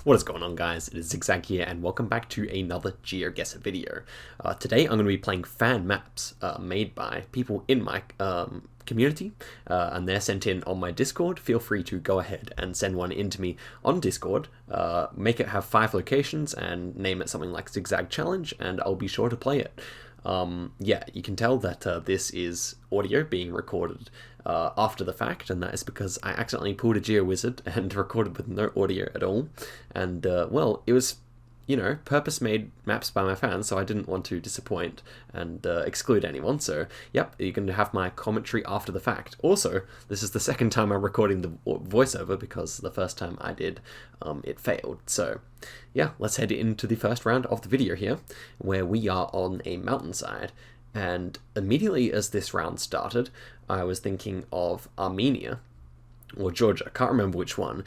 What is going on, guys? It is Zigzag here, and welcome back to another Geoguessr video. Today I'm going to be playing fan maps made by people in my community, and they're sent in on my Discord. Feel free to go ahead and send one in to me on Discord. Make it have 5 locations and name it something like Zigzag Challenge, and I'll be sure to play it. Yeah, you can tell that this is audio being recorded after the fact, and that is because I accidentally pulled a Geoguessr and recorded with no audio at all. And, well, it was, you know, purpose-made maps by my fans, so I didn't want to disappoint and exclude anyone. So, yep, you're going to have my commentary after the fact. Also, this is the second time I'm recording the voiceover because the first time I did, it failed. So, yeah, let's head into the first round of the video here, where we are on a mountainside. And immediately as this round started, I was thinking of Armenia, or Georgia, I can't remember which one,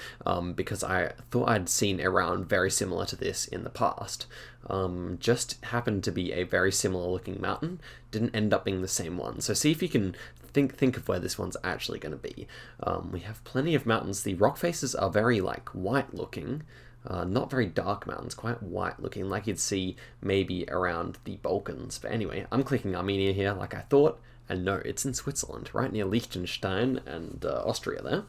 because I thought I'd seen a round very similar to this in the past. Just happened to be a very similar looking mountain, didn't end up being the same one. So see if you can think of where this one's actually going to be. We have plenty of mountains. The rock faces are very like white looking, not very dark mountains, quite white looking, like you'd see maybe around the Balkans. But anyway, I'm clicking Armenia here like I thought. And no, it's in Switzerland, right near Liechtenstein and Austria there.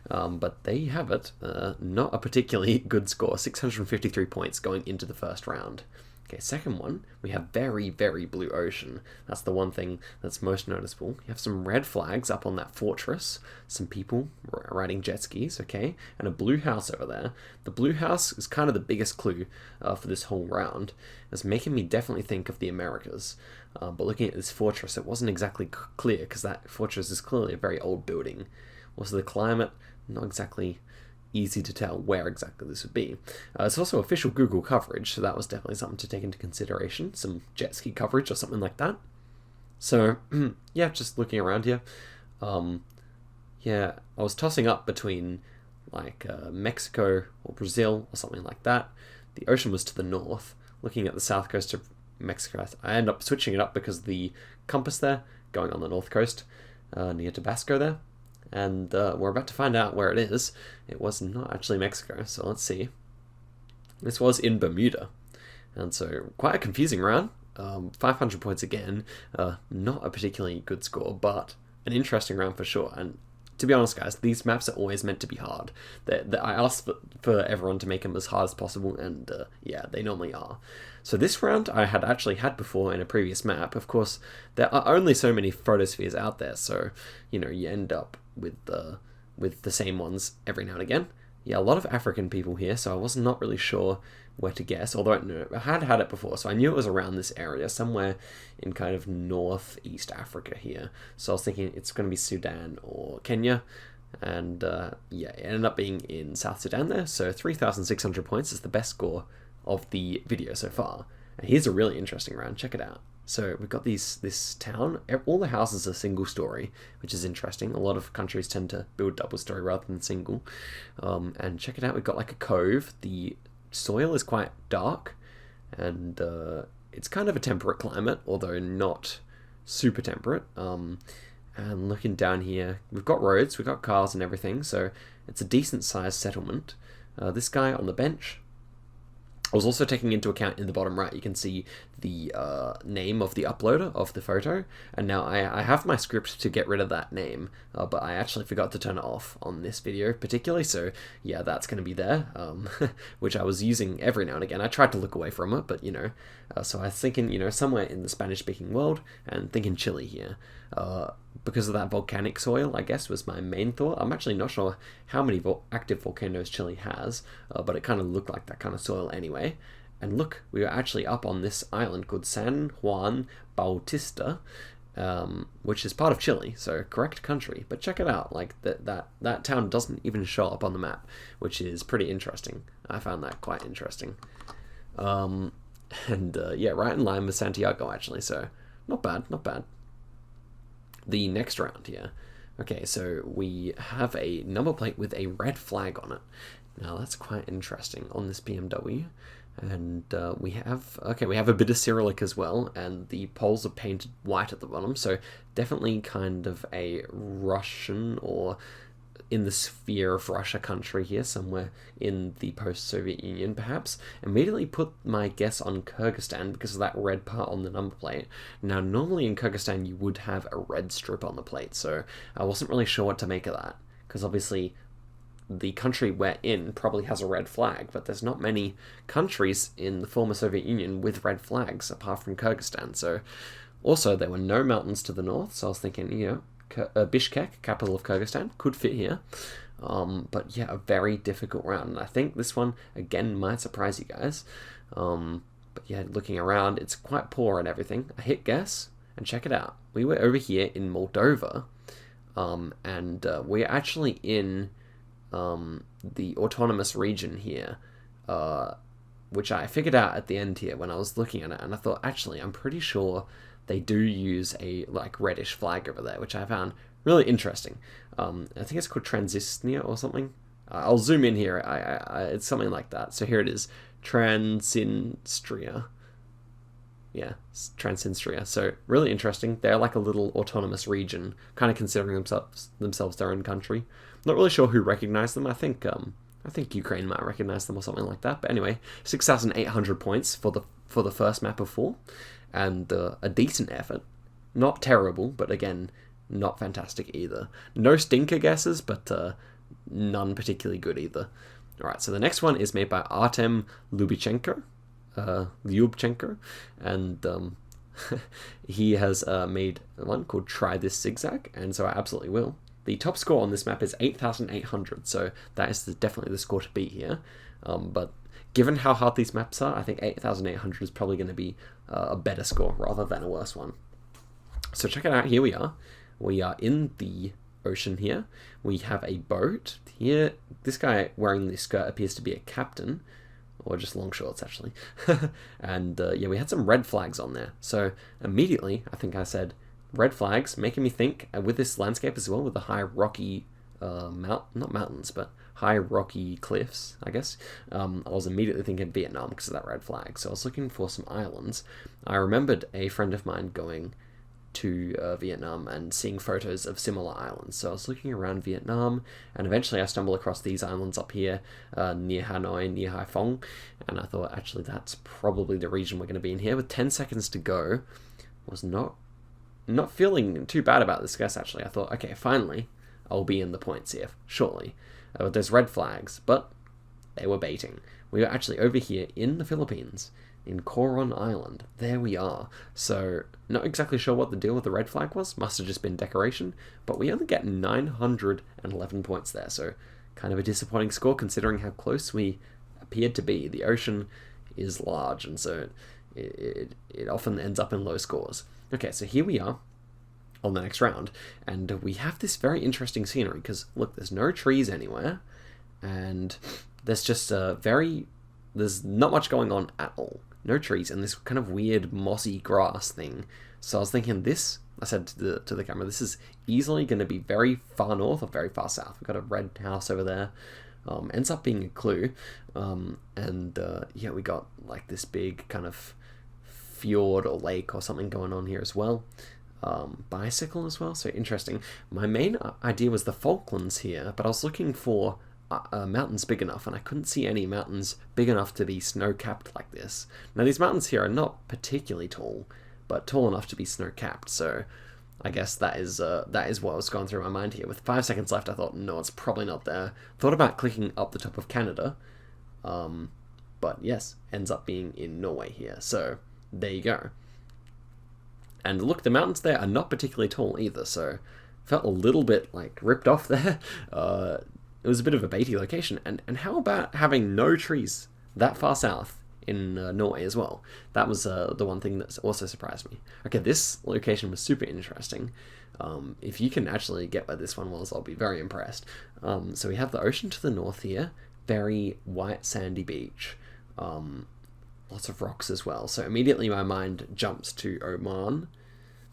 But there you have it. Not a particularly good score, 653 points going into the first round. Okay, second one, we have very, very blue ocean. That's the one thing that's most noticeable. You have some red flags up on that fortress, some people riding jet skis, okay, and a blue house over there. The blue house is kind of the biggest clue for this whole round. It's making me definitely think of the Americas. But looking at this fortress, it wasn't exactly clear, because that fortress is clearly a very old building. Also, the climate, not exactly easy to tell where exactly this would be. It's also official Google coverage, so that was definitely something to take into consideration, some jet ski coverage or something like that. So, yeah, just looking around here. Yeah, I was tossing up between, like, Mexico or Brazil or something like that. The ocean was to the north. Looking at the south coast of Mexico, I end up switching it up because of the compass there, going on the north coast, near Tabasco there. And we're about to find out where it is. It was not actually Mexico, so let's see. This was in Bermuda. And so, quite a confusing round. 500 points again. Not a particularly good score, but an interesting round for sure. And to be honest, guys, these maps are always meant to be hard. I asked for everyone to make them as hard as possible, and yeah, they normally are. So this round I had actually had before in a previous map. Of course, there are only so many photospheres out there, so, you know, you end up with the same ones every now and again. Yeah, a lot of African people here, so I was not really sure where to guess, although I had had it before, so I knew it was around this area, somewhere in kind of northeast Africa here. So I was thinking it's going to be Sudan or Kenya, and yeah, it ended up being in South Sudan there, so 3,600 points is the best score of the video so far. And here's a really interesting round, check it out. So we've got this town, all the houses are single story, which is interesting. A lot of countries tend to build double story rather than single. And check it out, we've got like a cove. The soil is quite dark, and it's kind of a temperate climate, although not super temperate. And looking down here, we've got roads, we've got cars and everything, so it's a decent sized settlement. This guy on the bench, I was also taking into account in the bottom right, you can see the name of the uploader of the photo, and now I have my script to get rid of that name, but I actually forgot to turn it off on this video particularly, so yeah, that's going to be there, which I was using every now and again. I tried to look away from it, but you know, so I was thinking, you know, somewhere in the Spanish-speaking world, and thinking Chile here. Because of that volcanic soil, I guess, was my main thought. I'm actually not sure how many active volcanoes Chile has, but it kind of looked like that kind of soil anyway. And look, we were actually up on this island called San Juan Bautista, which is part of Chile, so correct country. But check it out, like that town doesn't even show up on the map, which is pretty interesting. I found that quite interesting. Yeah, right in line with Santiago, actually, so not bad, not bad. The next round here. Okay, so we have a number plate with a red flag on it. Now that's quite interesting on this BMW. And we have a bit of Cyrillic as well, and the poles are painted white at the bottom, so definitely kind of a Russian or in the sphere of Russia country here, somewhere in the post-Soviet Union, perhaps. Immediately put my guess on Kyrgyzstan because of that red part on the number plate. Now, normally in Kyrgyzstan, you would have a red strip on the plate, so I wasn't really sure what to make of that, because obviously the country we're in probably has a red flag, but there's not many countries in the former Soviet Union with red flags, apart from Kyrgyzstan, so... Also, there were no mountains to the north, so I was thinking, Bishkek, capital of Kyrgyzstan, could fit here. But yeah, a very difficult round. And I think this one, again, might surprise you guys. But yeah, looking around, it's quite poor and everything. I hit guess, and check it out. We were over here in Moldova, and we're actually in the autonomous region here, which I figured out at the end here when I was looking at it, and I thought, actually, I'm pretty sure they do use a reddish flag over there, which I found really interesting. I think it's called Transnistria or something. I'll zoom in here. It's something like that. So here it is, Transnistria. Yeah, Transnistria. So really interesting. They're like a little autonomous region, kind of considering themselves their own country. Not really sure who recognized them. I think Ukraine might recognize them or something like that. But anyway, 6,800 points for the first map of 4. And a decent effort. Not terrible, but again, not fantastic either. No stinker guesses, but none particularly good either. Alright, so the next one is made by Artem Lyubchenko, and he has made one called Try This Zigzag, and so I absolutely will. The top score on this map is 8,800, so that is definitely the score to beat here. But given how hard these maps are, I think 8,800 is probably going to be a better score rather than a worse one. So check it out, here we are. We are in the ocean here. We have a boat here. This guy wearing this skirt appears to be a captain, or just long shorts actually. And yeah, we had some red flags on there. So immediately, I think I said, red flags, making me think, with this landscape as well, with the high rocky, not mountains, but high rocky cliffs, I guess. I was immediately thinking Vietnam because of that red flag. So I was looking for some islands. I remembered a friend of mine going to Vietnam and seeing photos of similar islands. So I was looking around Vietnam, and eventually I stumbled across these islands up here near Hanoi, near Hai Phong, and I thought, actually, that's probably the region we're going to be in here. With 10 seconds to go, was not feeling too bad about this guess, actually. I thought, okay, finally, I'll be in the points here, shortly. There's red flags, but they were baiting. We were actually over here in the Philippines, in Coron Island. There we are. So, not exactly sure what the deal with the red flag was. Must have just been decoration. But we only get 911 points there. So, kind of a disappointing score considering how close we appeared to be. The ocean is large, and so it often ends up in low scores. Okay, so here we are on the next round, and we have this very interesting scenery, because, look, there's no trees anywhere, and there's just there's not much going on at all. No trees, and this kind of weird mossy grass thing. So I was thinking this, I said to the camera, this is easily going to be very far north or very far south. We've got a red house over there. Ends up being a clue. Yeah, we got like this big kind of fjord or lake or something going on here as well. Bicycle as well, so interesting. My main idea was the Falklands here, but I was looking for mountains big enough, and I couldn't see any mountains big enough to be snow-capped like this. Now, these mountains here are not particularly tall, but tall enough to be snow-capped, so I guess that is what was going through my mind here. With 5 seconds left, I thought, no, it's probably not there. Thought about clicking up the top of Canada, but yes, ends up being in Norway here, so there you go. And look, the mountains there are not particularly tall either, so felt a little bit like ripped off there. It was a bit of a baity location. And how about having no trees that far south in Norway as well? That was the one thing that also surprised me. Okay, this location was super interesting. If you can actually get where this one was, I'll be very impressed. So we have the ocean to the north here, very white sandy beach. Lots of rocks as well. So immediately my mind jumps to Oman.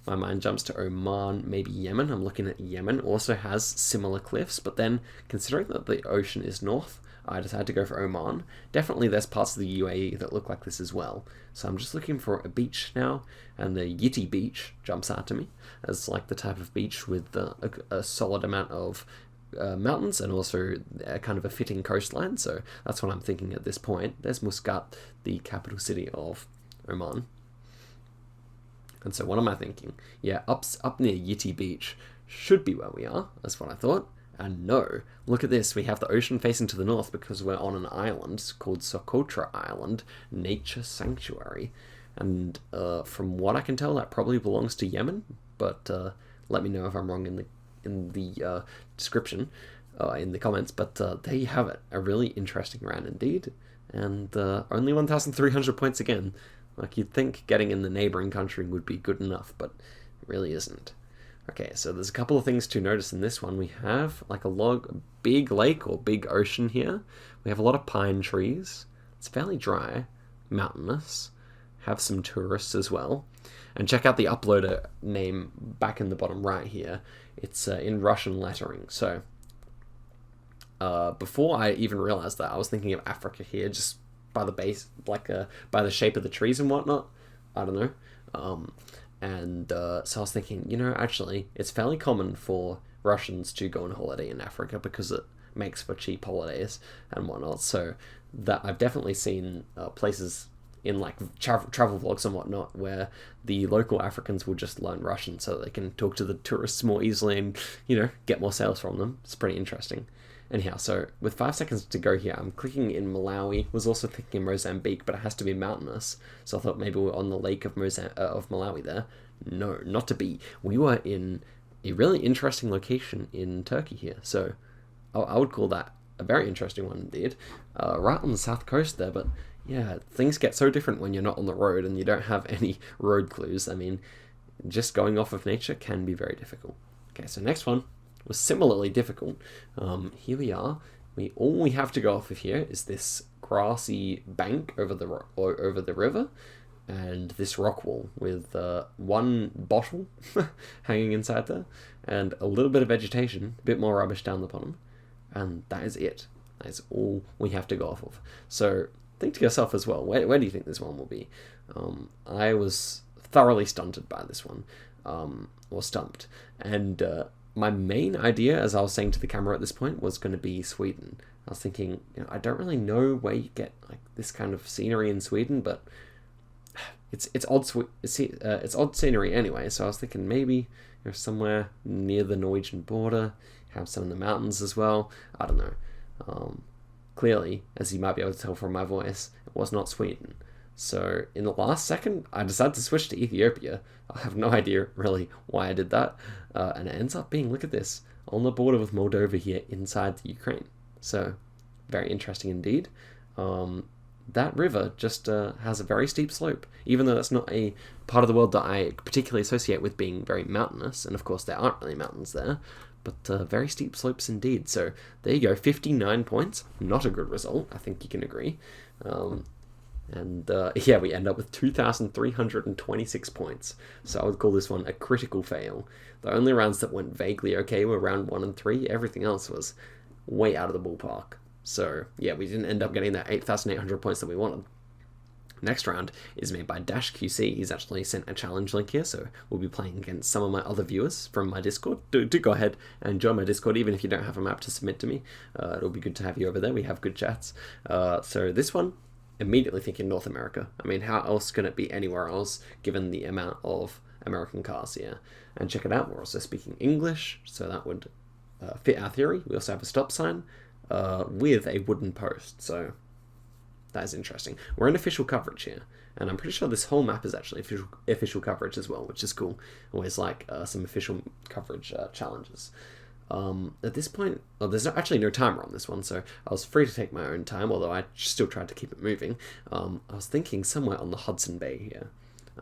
Maybe Yemen. I'm looking at Yemen. Also has similar cliffs, but then considering that the ocean is north, I decided to go for Oman. Definitely there's parts of the UAE that look like this as well. So I'm just looking for a beach now, and the Yiti beach jumps out to me as like the type of beach with a solid amount of mountains and also kind of a fitting coastline. So that's what I'm thinking at this point. There's Muscat, the capital city of Oman. And so what am I thinking? Yeah, up near Yiti Beach should be where we are. That's what I thought. And no, look at this. We have the ocean facing to the north because we're on an island called Socotra Island, Nature Sanctuary. And from what I can tell, that probably belongs to Yemen. But let me know if I'm wrong in the description, in the comments. But there you have it. A really interesting round indeed. And only 1,300 points again. Like, you'd think getting in the neighboring country would be good enough, but it really isn't. Okay, so there's a couple of things to notice in this one. We have like a big lake or big ocean here. We have a lot of pine trees. It's fairly dry, mountainous. Have some tourists as well. And check out the uploader name back in the bottom right here. It's in Russian lettering. So before I even realized that, I was thinking of Africa here, just by the base, like by the shape of the trees and whatnot. I don't know. So I was thinking, actually, it's fairly common for Russians to go on holiday in Africa because it makes for cheap holidays and whatnot. So that I've definitely seen places in like travel vlogs and whatnot where the local Africans will just learn Russian so that they can talk to the tourists more easily and, get more sales from them. It's pretty interesting. Anyhow, so with 5 seconds to go here, I'm clicking in Malawi. Was also thinking Mozambique, but it has to be mountainous. So I thought maybe we're on the lake of Malawi there. No, not to be. We were in a really interesting location in Turkey here. So I would call that a very interesting one indeed. Right on the south coast there, but yeah, things get so different when you're not on the road and you don't have any road clues. I mean, just going off of nature can be very difficult. Okay, so next one was similarly difficult. Here we are. All we have to go off of here is this grassy bank over the river, and this rock wall with one bottle hanging inside there, and a little bit of vegetation, a bit more rubbish down the bottom, and that is it. That is all we have to go off of. So think to yourself as well, where do you think this one will be? I was thoroughly stunted by this one, or stumped, and my main idea, as I was saying to the camera at this point, was going to be Sweden. I was thinking, I don't really know where you get like this kind of scenery in Sweden, but it's odd scenery anyway. So I was thinking maybe somewhere near the Norwegian border, have some in the mountains as well. I don't know. Clearly, as you might be able to tell from my voice, it was not Sweden. So in the last second, I decided to switch to Ethiopia. I have no idea really why I did that. And it ends up being, look at this, on the border with Moldova here inside the Ukraine. So very interesting indeed. That river just has a very steep slope, even though that's not a part of the world that I particularly associate with being very mountainous. And of course, there aren't really mountains there, but very steep slopes indeed. So there you go, 59 points. Not a good result, I think you can agree. Yeah, we end up with 2,326 points. So I would call this one a critical fail. The only rounds that went vaguely okay were round 1 and 3. Everything else was way out of the ballpark. So yeah, we didn't end up getting that 8,800 points that we wanted. Next round is made by Dash QC. He's actually sent a challenge link here, so we'll be playing against some of my other viewers from my Discord. Do go ahead and join my Discord, even if you don't have a map to submit to me. It'll be good to have you over there. We have good chats. So this one, immediately thinking North America. I mean, how else can it be anywhere else, given the amount of American cars here? And check it out, we're also speaking English, so that would fit our theory. We also have a stop sign with a wooden post, so that is interesting. We're in official coverage here, and I'm pretty sure this whole map is actually official coverage as well, which is cool. Always like some official coverage challenges. At this point, there's actually no timer on this one, so I was free to take my own time, although I still tried to keep it moving. I was thinking somewhere on the Hudson Bay here.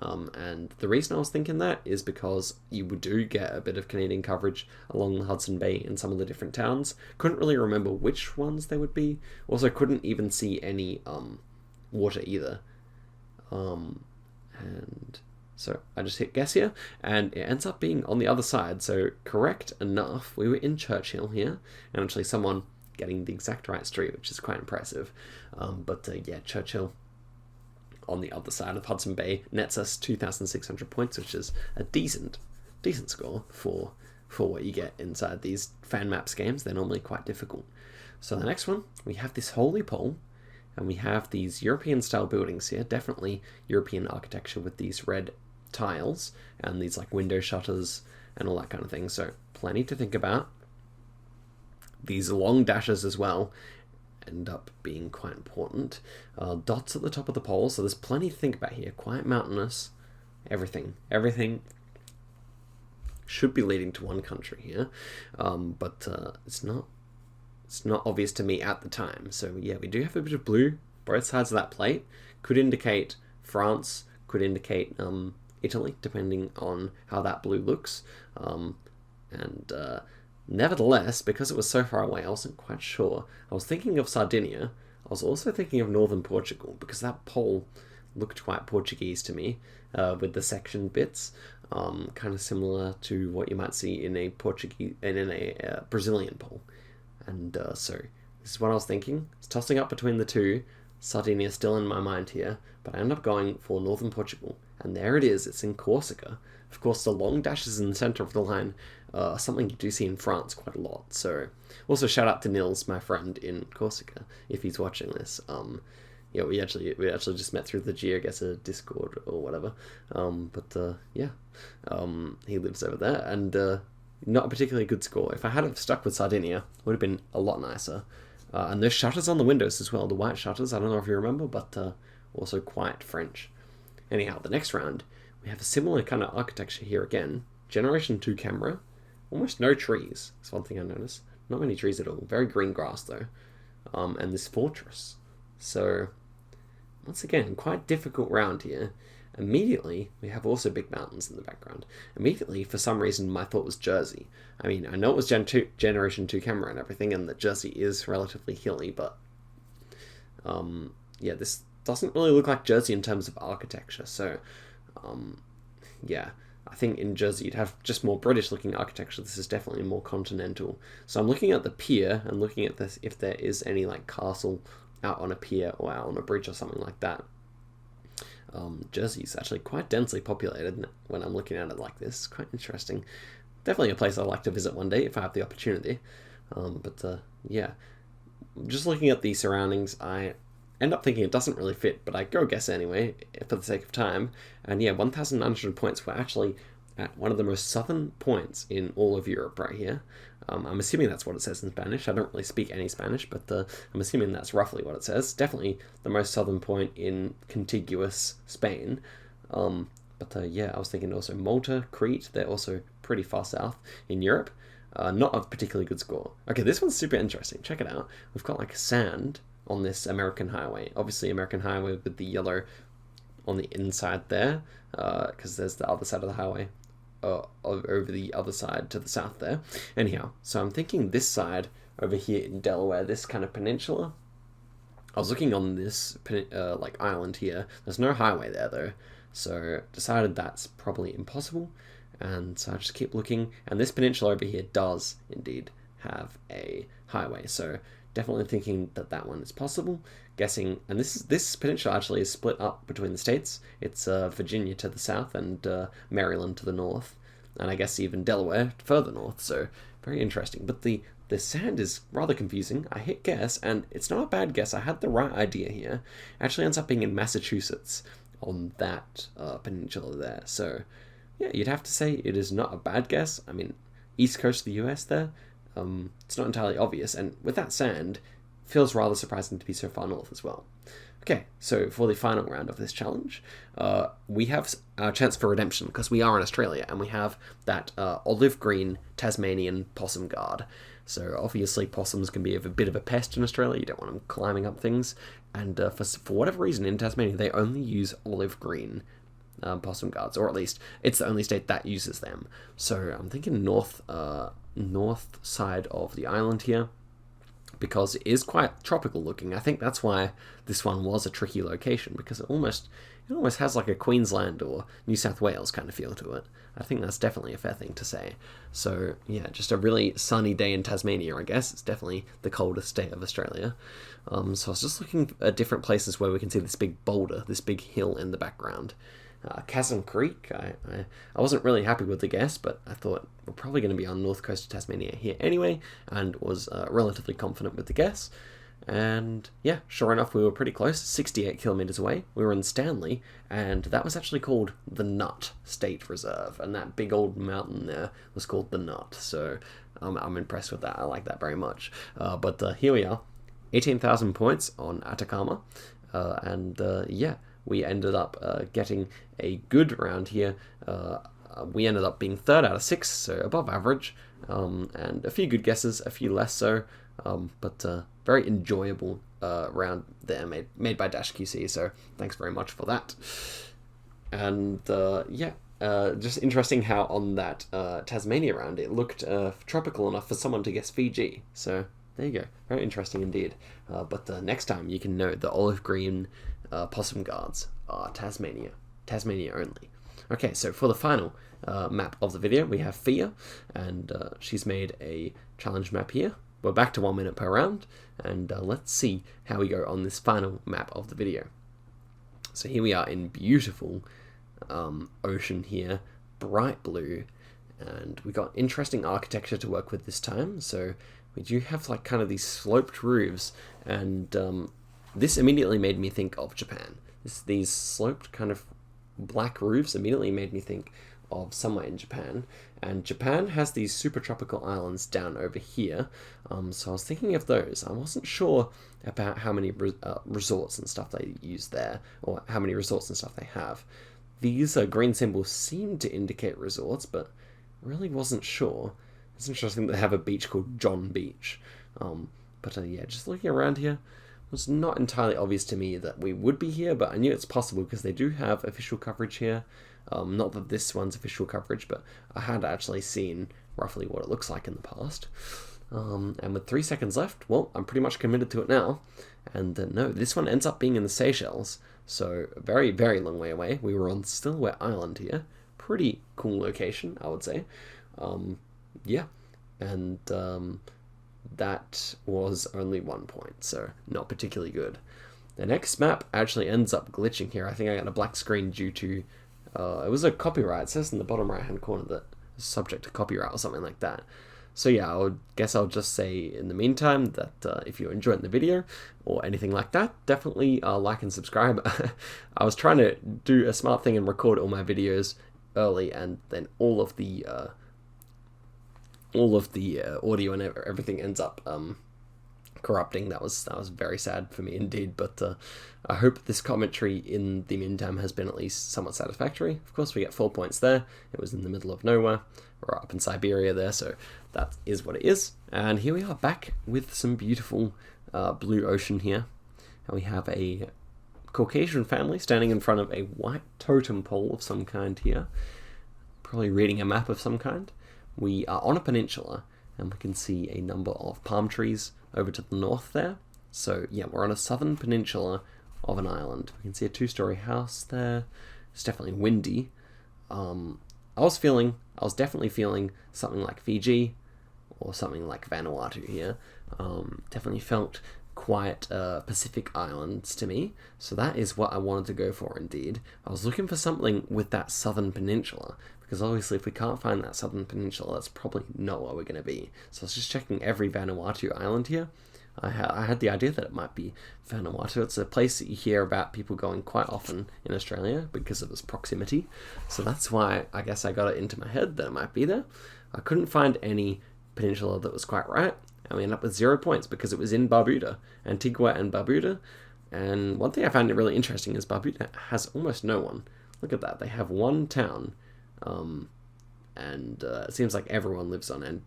And the reason I was thinking that is because you do get a bit of Canadian coverage along the Hudson Bay in some of the different towns. Couldn't really remember which ones they would be. Also couldn't even see any water either. And so I just hit guess here, and it ends up being on the other side. So correct enough, we were in Churchill here, and actually someone getting the exact right street, which is quite impressive. Yeah, Churchill on the other side of Hudson Bay nets us 2,600 points, which is a decent score for for what you get inside these fan maps games. They're normally quite difficult. So the next one, we have this holy pole, and we have these European-style buildings here, definitely European architecture with these red tiles, and these like window shutters and all that kind of thing, so plenty to think about. These long dashes as well end up being quite important. Dots at the top of the pole, so there's plenty to think about here. Quite mountainous, everything should be leading to one country here, but it's not obvious to me at the time. So yeah, we do have a bit of blue both sides of that plate. Could indicate France, could indicate Italy, depending on how that blue looks. Nevertheless, because it was so far away, I wasn't quite sure. I was thinking of Sardinia. I was also thinking of northern Portugal, because that pole looked quite Portuguese to me, with the section bits, kind of similar to what you might see in a Brazilian pole. And so this is what I was thinking. It's tossing up between the two. Sardinia is still in my mind here, but I end up going for northern Portugal. And there it is, it's in Corsica. Of course, the long dashes in the centre of the line are something you do see in France quite a lot. So also shout out to Nils, my friend in Corsica, if he's watching this. Yeah, we actually just met through the Geoguessr Discord or whatever. He lives over there, and not a particularly good score. If I had stuck with Sardinia, it would have been a lot nicer. And there's shutters on the windows as well, the white shutters, I don't know if you remember, but also quite French. Anyhow, the next round, we have a similar kind of architecture here again. Generation 2 camera, almost no trees, that's one thing I noticed. Not many trees at all, very green grass though. And this fortress. So, once again, quite difficult round here. Immediately, we have also big mountains in the background. Immediately, for some reason, my thought was Jersey. I mean, I know it was Generation 2 camera and everything, and that Jersey is relatively hilly, but yeah, this doesn't really look like Jersey in terms of architecture, so yeah, I think in Jersey you'd have just more British-looking architecture. This is definitely more continental. So I'm looking at the pier and looking at this if there is any like castle out on a pier or out on a bridge or something like that. Jersey's actually quite densely populated when I'm looking at it like this. It's quite interesting. Definitely a place I'd like to visit one day if I have the opportunity. Yeah, just looking at the surroundings, I end up thinking it doesn't really fit, but I go guess anyway for the sake of time. And yeah, 1,900 points. We're actually at one of the most southern points in all of Europe right here. I'm assuming that's what it says in Spanish. I don't really speak any Spanish, but I'm assuming that's roughly what it says. Definitely the most southern point in contiguous Spain. Yeah, I was thinking also Malta, Crete, they're also pretty far south in Europe. Not a particularly good score. Okay, this one's super interesting. Check it out. We've got like sand on this American highway. Obviously American highway with the yellow on the inside there, because there's the other side of the highway. Over the other side to the south there. Anyhow, so I'm thinking this side over here in Delaware, this kind of peninsula. I was looking on this like island here. There's no highway there though, so decided that's probably impossible. And so I just keep looking, and this peninsula over here does indeed have a highway. So definitely thinking that that one is possible. Guessing, and this peninsula actually is split up between the states. It's Virginia to the south and Maryland to the north, and I guess even Delaware further north. So very interesting. But the sand is rather confusing. I hit guess, and it's not a bad guess. I had the right idea here. It actually ends up being in Massachusetts on that peninsula there. So yeah, you'd have to say it is not a bad guess. I mean, east coast of the US there. It's not entirely obvious, and with that sand, feels rather surprising to be so far north as well. Okay, so for the final round of this challenge, we have our chance for redemption because we are in Australia and we have that olive green Tasmanian possum guard. So obviously possums can be a bit of a pest in Australia. You don't want them climbing up things, and for whatever reason in Tasmania they only use olive green possum guards, or at least it's the only state that uses them. So I'm thinking north side of the island here, because it is quite tropical looking. I think that's why this one was a tricky location, because it almost has like a Queensland or New South Wales kind of feel to it. I think that's definitely a fair thing to say. So yeah, just a really sunny day in Tasmania, I guess. It's definitely the coldest state of Australia. So I was just looking at different places where we can see this big boulder, this big hill in the background. Chasm Creek. I wasn't really happy with the guess, but I thought we're probably going to be on north coast of Tasmania here anyway, and was relatively confident with the guess. And yeah, sure enough, we were pretty close, 68 kilometers away. We were in Stanley, and that was actually called the Nut State Reserve, and that big old mountain there was called the Nut. So I'm impressed with that. I like that very much. But here we are, 18,000 points on Atacama, and yeah, we ended up getting a good round here. We ended up being 3rd out of 6, so above average, and a few good guesses, a few less so, but very enjoyable round there made by Dash QC, so thanks very much for that. And yeah, just interesting how on that Tasmania round it looked tropical enough for someone to guess Fiji, so there you go, very interesting indeed. But next time you can note the olive green possum guards are Tasmania only. Okay, so for the final map of the video, we have Fia, and she's made a challenge map here. We're back to 1 minute per round, and let's see how we go on this final map of the video. So here we are in beautiful ocean here, bright blue, and we got interesting architecture to work with this time. So we do have like kind of these sloped roofs, and this immediately made me think of Japan. These sloped kind of black roofs immediately made me think of somewhere in Japan, and Japan has these super tropical islands down over here, so I was thinking of those. I wasn't sure about how many resorts and stuff they use there, or how many resorts and stuff they have. These green symbols seem to indicate resorts, but really wasn't sure. It's interesting that they have a beach called John Beach, but yeah, just looking around here, it was not entirely obvious to me that we would be here, but I knew it's possible because they do have official coverage here. Not that this one's official coverage, but I had actually seen roughly what it looks like in the past. And with 3 seconds left, well, I'm pretty much committed to it now. And no, this one ends up being in the Seychelles, so a very, very long way away. We were on Stillwell Island here. Pretty cool location, I would say. Yeah, and that was only 1 point, so not particularly good. The next map actually ends up glitching here. I think I got a black screen due to it was a copyright. It says in the bottom right hand corner that it's subject to copyright or something like that. So yeah, I guess I'll just say in the meantime that if you're enjoying the video or anything like that, definitely like and subscribe. I was trying to do a smart thing and record all my videos early, and then all of the audio and everything ends up corrupting. That was very sad for me indeed, but I hope this commentary in the meantime has been at least somewhat satisfactory. Of course, we get 4 points there. It was in the middle of nowhere. We're up in Siberia there, so that is what it is. And here we are back with some beautiful blue ocean here, and we have a Caucasian family standing in front of a white totem pole of some kind here, probably reading a map of some kind. We are on a peninsula, and we can see a number of palm trees over to the north there. So yeah, we're on a southern peninsula of an island. We can see a 2-story house there. It's definitely windy. I was definitely feeling something like Fiji or something like Vanuatu here. Definitely felt quite Pacific islands to me. So that is what I wanted to go for indeed. I was looking for something with that southern peninsula, because obviously if we can't find that southern peninsula, that's probably not where we're going to be. So I was just checking every Vanuatu island here. I had the idea that it might be Vanuatu. It's a place that you hear about people going quite often in Australia because of its proximity. So that's why I guess I got it into my head that it might be there. I couldn't find any peninsula that was quite right, and we ended up with 0 points because it was in Barbuda, Antigua and Barbuda. And one thing I found really interesting is Barbuda has almost no one. Look at that. They have one town, and it seems like everyone lives on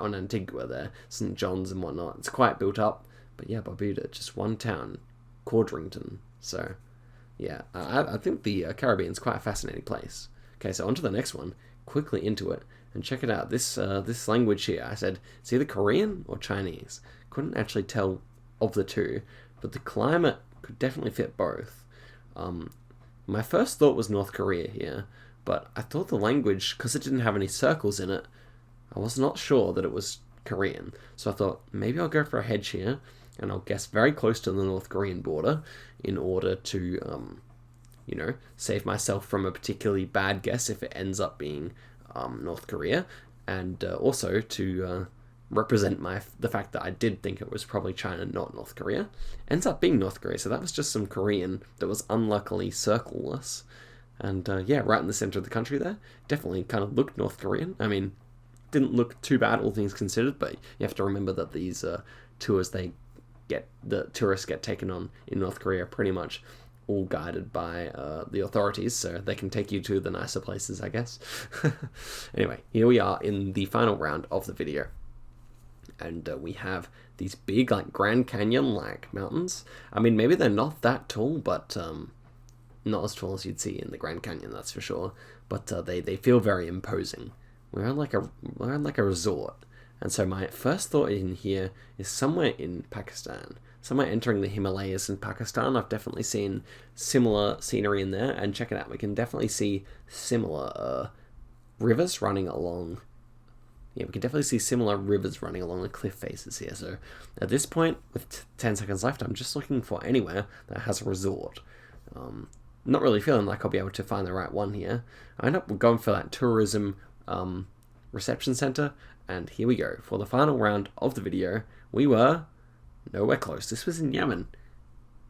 Antigua there, St. John's and whatnot. It's quite built up, but yeah, Barbuda, just one town, Cordrington. So yeah, I think the Caribbean's quite a fascinating place. Okay, so on to the next one, quickly into it, and check it out. This language here, I said, it's either Korean or Chinese. Couldn't actually tell of the two, but the climate could definitely fit both. My first thought was North Korea here, but I thought the language, because it didn't have any circles in it, I was not sure that it was Korean. So I thought, maybe I'll go for a hedge here, and I'll guess very close to the North Korean border in order to you know, save myself from a particularly bad guess if it ends up being North Korea, and also to represent the fact that I did think it was probably China, not North Korea. Ends up being North Korea, so that was just some Korean that was unluckily circle-less. And yeah, right in the center of the country there. Definitely kind of looked North Korean. I mean, didn't look too bad, all things considered, but you have to remember that these the tourists get taken on in North Korea pretty much all guided by the authorities, so they can take you to the nicer places, I guess. Anyway, here we are in the final round of the video. And we have these big, like, Grand Canyon-like mountains. I mean, maybe they're not that tall, but not as tall as you'd see in the Grand Canyon, that's for sure. But they feel very imposing. We're on like a resort. And so my first thought in here is somewhere in Pakistan. Somewhere entering the Himalayas in Pakistan. I've definitely seen similar scenery in there. And check it out, we can definitely see similar rivers running along. Yeah, we can definitely see similar rivers running along the cliff faces here. So at this point, with 10 seconds left, I'm just looking for anywhere that has a resort. Not really feeling like I'll be able to find the right one here. I end up going for that tourism reception center, and here we go. For the final round of the video, we were nowhere close. This was in Yemen.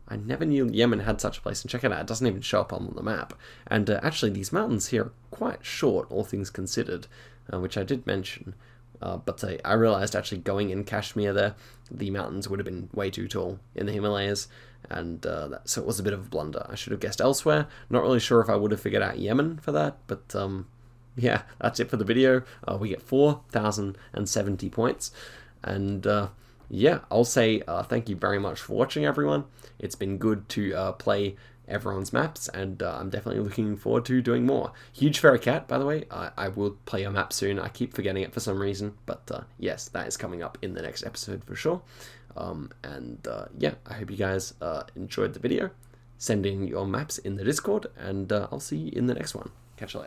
I never knew Yemen had such a place, and check it out, it doesn't even show up on the map. And actually, these mountains here are quite short, all things considered, which I did mention. But I realized actually going in Kashmir there, the mountains would have been way too tall in the Himalayas, and so it was a bit of a blunder. I should have guessed elsewhere. Not really sure if I would have figured out Yemen for that, but yeah, that's it for the video. We get 4,070 points, and yeah, I'll say thank you very much for watching, everyone. It's been good to play everyone's maps, and I'm definitely looking forward to doing more. Huge Fairy Cat, by the way, I will play a map soon. I keep forgetting it for some reason, but yes, that is coming up in the next episode for sure. And yeah, I hope you guys enjoyed the video. Send in your maps in the Discord, and I'll see you in the next one. Catch you later.